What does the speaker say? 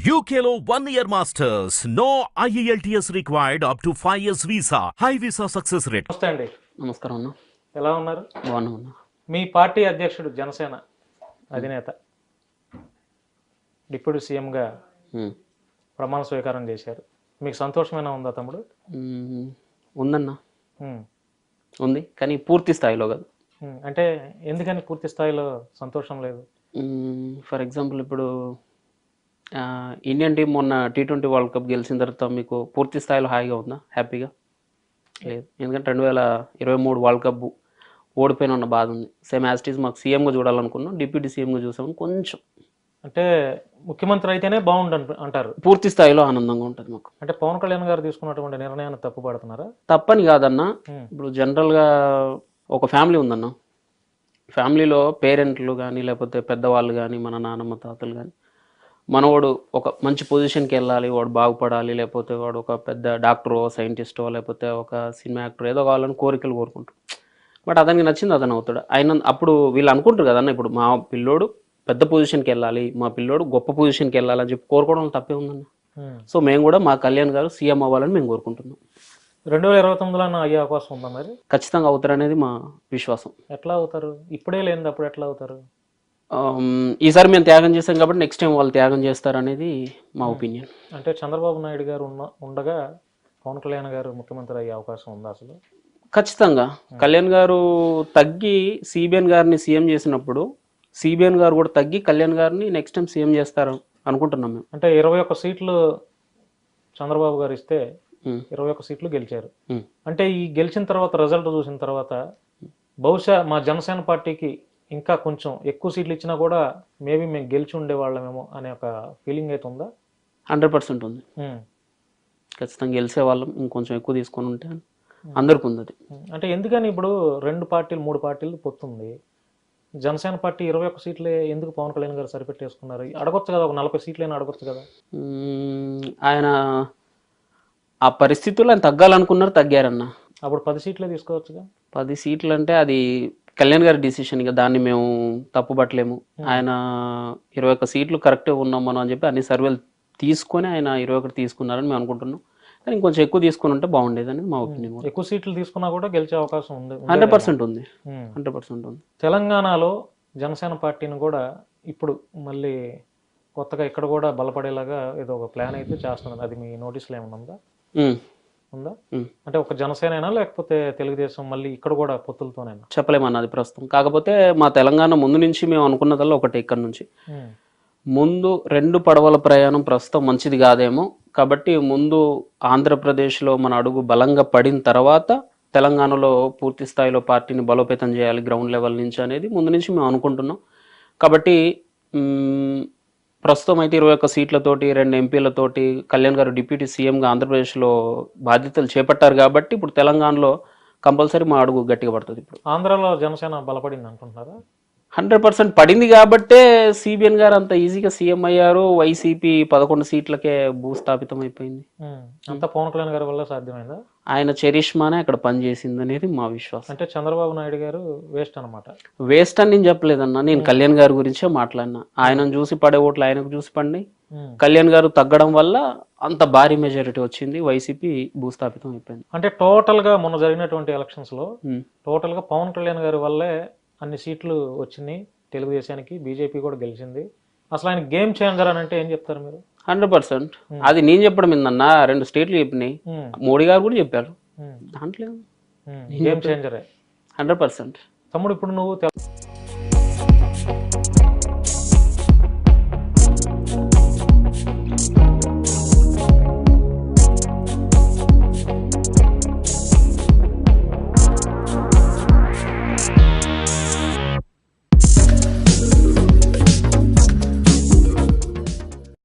UKLO 1 year masters. No IELTS required up to 5 years visa. High visa success rate. నమస్తే అండి. నమస్కారం అన్న. ఎలా ఉన్నారు? బాగున్నా. మీ పార్టీ అధ్యక్షుడు జనసేన అధినేత డిప్యూటీ సీఎంగా ప్రమాణ స్వీకారం చేశారు. మీకు సంతోషమైన ఉందా తమ్ముడు? ఉందన్న, ఉంది, కానీ పూర్తి స్థాయిలో కాదు. అంటే ఎందుకని పూర్తి స్థాయిలో సంతోషం లేదు? ఫర్ ఎగ్జాంపుల్, ఇప్పుడు ఇండియన్ టీం మొన్న T20 వరల్డ్ కప్ గెలిచిన తర్వాత మీకు పూర్తి స్థాయిలో హాయిగా ఉందా, హ్యాపీగా? లేదు. ఎందుకంటే 2023 వరల్డ్ కప్ ఓడిపోయిన ఉన్న బాధ ఉంది. సేమ్ యాజ్ ఇట్ ఈస్ మాకు సీఎంగా చూడాలనుకున్నాం, డిప్యూటీ సీఎంగా చూసాము. కొంచెం అంటే ముఖ్యమంత్రి అయితేనే బాగుండు అంటారు. పూర్తి స్థాయిలో ఆనందంగా ఉంటుంది మాకు. అంటే పవన్ కళ్యాణ్ గారు తీసుకున్నటువంటి నిర్ణయాన్ని తప్పు పడుతున్నారా? తప్పని కాదన్న. ఇప్పుడు జనరల్గా ఒక ఫ్యామిలీ ఉందన్న, ఫ్యామిలీలో పేరెంట్లు కానీ లేకపోతే పెద్దవాళ్ళు కానీ మన నాన్నమ్మ తాతలు కానీ మనవాడు ఒక మంచి పొజిషన్కి వెళ్ళాలి, వాడు బాగుపడాలి, లేకపోతే వాడు ఒక పెద్ద డాక్టరో సైంటిస్టో లేకపోతే ఒక సినిమా యాక్టర్ ఏదో కావాలని కోరికలు కోరుకుంటాడు. బట్ అతనికి నచ్చింది అతను అవుతాడు. ఆయన అప్పుడు వీళ్ళు అనుకుంటారు కదన్న, ఇప్పుడు మా పిల్లోడు పెద్ద పొజిషన్కి వెళ్ళాలి, మా పిల్లోడు గొప్ప పొజిషన్కి వెళ్ళాలి అని చెప్పి కోరుకోవడం తప్పే ఉందన్న. సో మేము కూడా మా కళ్యాణ్ గారు సీఎం అవ్వాలని మేము కోరుకుంటున్నాం. 2029లో అయ్యే అవకాశం ఉందా మరి? ఖచ్చితంగా అవుతారు అనేది మా విశ్వాసం. ఎట్లా అవుతారు? ఇప్పుడే లేనిది అప్పుడు ఎట్లా అవుతారు? ఈసారి మేము త్యాగం చేస్తాం కాబట్టి నెక్స్ట్ టైం వాళ్ళు త్యాగం చేస్తారు అనేది మా ఒపీనియన్. అంటే చంద్రబాబు నాయుడు గారు ఉండగా పవన్ కళ్యాణ్ గారు ముఖ్యమంత్రి అయ్యే అవకాశం ఉందా అసలు? ఖచ్చితంగా. కళ్యాణ్ గారు తగ్గి సిబిఎన్ గారిని సీఎం చేసినప్పుడు సిబిఎన్ గారు కూడా తగ్గి కళ్యాణ్ గారిని నెక్స్ట్ టైం సీఎం చేస్తారు అనుకుంటున్నాం మేము. అంటే 21 సీట్లు చంద్రబాబు గారు ఇస్తే 21 సీట్లు గెలిచారు. అంటే ఈ గెలిచిన తర్వాత రిజల్ట్ చూసిన తర్వాత బహుశా మా జనసేన పార్టీకి ఇంకా కొంచెం ఎక్కువ సీట్లు ఇచ్చినా కూడా మేబీ మేము గెలిచి ఉండేవాళ్ళమేమో అనే ఒక ఫీలింగ్ అయితే ఉందా? 100% ఉంది. ఖచ్చితంగా గెలిచే వాళ్ళం, ఇంకొంచెం ఎక్కువ తీసుకొని ఉంటే అందరికి ఉంది అది. అంటే ఎందుకని ఇప్పుడు 2 పార్టీలు 3 పార్టీలు పొత్తుంది, జనసేన పార్టీ 21 సీట్లే ఎందుకు పవన్ కళ్యాణ్ గారు సరిపెట్టేసుకున్నారు? అడగొచ్చు కదా, ఒక 40 సీట్లైనా అడగొచ్చు కదా. ఆయన ఆ పరిస్థితుల్లో ఆయన తగ్గాలనుకున్నారు, తగ్గారన్న. అప్పుడు 10 సీట్లే తీసుకోవచ్చుగా. 10 సీట్లు అంటే అది కళ్యాణ్ గారి డిసిషన్, ఇక దాన్ని మేము తప్పుపట్టలేము. ఆయన 21 సీట్లు కరెక్టే ఉన్నాం మనం అని చెప్పి అన్ని సర్వేలు తీసుకొని ఆయన 21 తీసుకున్నారని మేము అనుకుంటున్నాం. కానీ ఇంకొంచెం ఎక్కువ తీసుకుని ఉంటే బాగుండేది అనేది మా ఒపీనియన్. ఎక్కువ సీట్లు తీసుకున్నా కూడా గెలిచే అవకాశం ఉంది. 100% ఉంది. 100% ఉంది. తెలంగాణలో జనసేన పార్టీని కూడా ఇప్పుడు మళ్ళీ కొత్తగా ఇక్కడ కూడా బలపడేలాగా ఏదో ఒక ప్లాన్ అయితే చేస్తున్నది. అది మీ నోటీసులో ఏమన్నా ఉందా? ఉందా? అంటే ఒక జనసేన లేకపోతే తెలుగుదేశం మళ్ళీ ఇక్కడ కూడా పొత్తులతోనేనా? చెప్పలేమన్నది ప్రస్తుతం. కాకపోతే మా తెలంగాణ ముందు నుంచి మేము అనుకున్నదల్లా ఒకటి, ఇక్కడ నుంచి ముందు 2 పడవల ప్రయాణం ప్రస్తుతం మంచిది కాదేమో, కాబట్టి ముందు ఆంధ్రప్రదేశ్లో మన అడుగు బలంగా పడిన తర్వాత తెలంగాణలో పూర్తి స్థాయిలో పార్టీని బలోపేతం చేయాలి గ్రౌండ్ లెవెల్ నుంచి అనేది ముందు నుంచి మేము అనుకుంటున్నాం. కాబట్టి ప్రస్తుతం అయితే 21 సీట్లతోటి 2 ఎంపీలతోటి కళ్యాణ్ గారు డిప్యూటీ సీఎంగా ఆంధ్రప్రదేశ్లో బాధ్యతలు చేపట్టారు కాబట్టి ఇప్పుడు తెలంగాణలో కంపల్సరీ మా అడుగు గట్టిగా పడుతుంది. ఇప్పుడు ఆంధ్రాలో జనసేన బలపడింది అనుకుంటున్నారా? 100% పడింది కాబట్టే సిబిఎన్ గారు అంత ఈజీగా సీఎం అయ్యారు. వైసీపీ 11 సీట్లకే భూస్థాపితం అయిపోయింది. అంతా పవన్ కళ్యాణ్ గారి వల్ల సాధ్యమైందా? ఆయన చరిష్మానే అక్కడ పనిచేసింది అనేది మా విశ్వాసం. అంటే చంద్రబాబు నాయుడు గారు వేస్ట్ అనమాట? వేస్ట్ అని నేను చెప్పలేదన్నా, నేను కళ్యాణ్ గారి గురించే మాట్లాడినా. ఆయనను చూసి పడే ఓట్లు ఆయనకు చూసి పడి కళ్యాణ్ గారు తగ్గడం వల్ల అంత భారీ మెజారిటీ వచ్చింది, వైసీపీ భూస్థాపితం అయిపోయింది. అంటే టోటల్ గా మొన్న జరిగినటువంటి ఎలక్షన్స్ లో టోటల్ గా పవన్ కళ్యాణ్ గారి వల్లే అన్ని సీట్లు వచ్చినాయి తెలుగుదేశానికి, బీజేపీ కూడా గెలిచింది. అసలు ఆయన గేమ్ చేంజర్ అని అంటే ఏం చెప్తారు మీరు? 100%. అది నేను చెప్పడం ఏందన్నా, 2 స్టేట్లు చెప్పినాయి, మోడీ గారు కూడా చెప్పారు. దాంట్లో గేమ్ చేంజరే 100%. తమ్ముడు ఇప్పుడు నువ్వు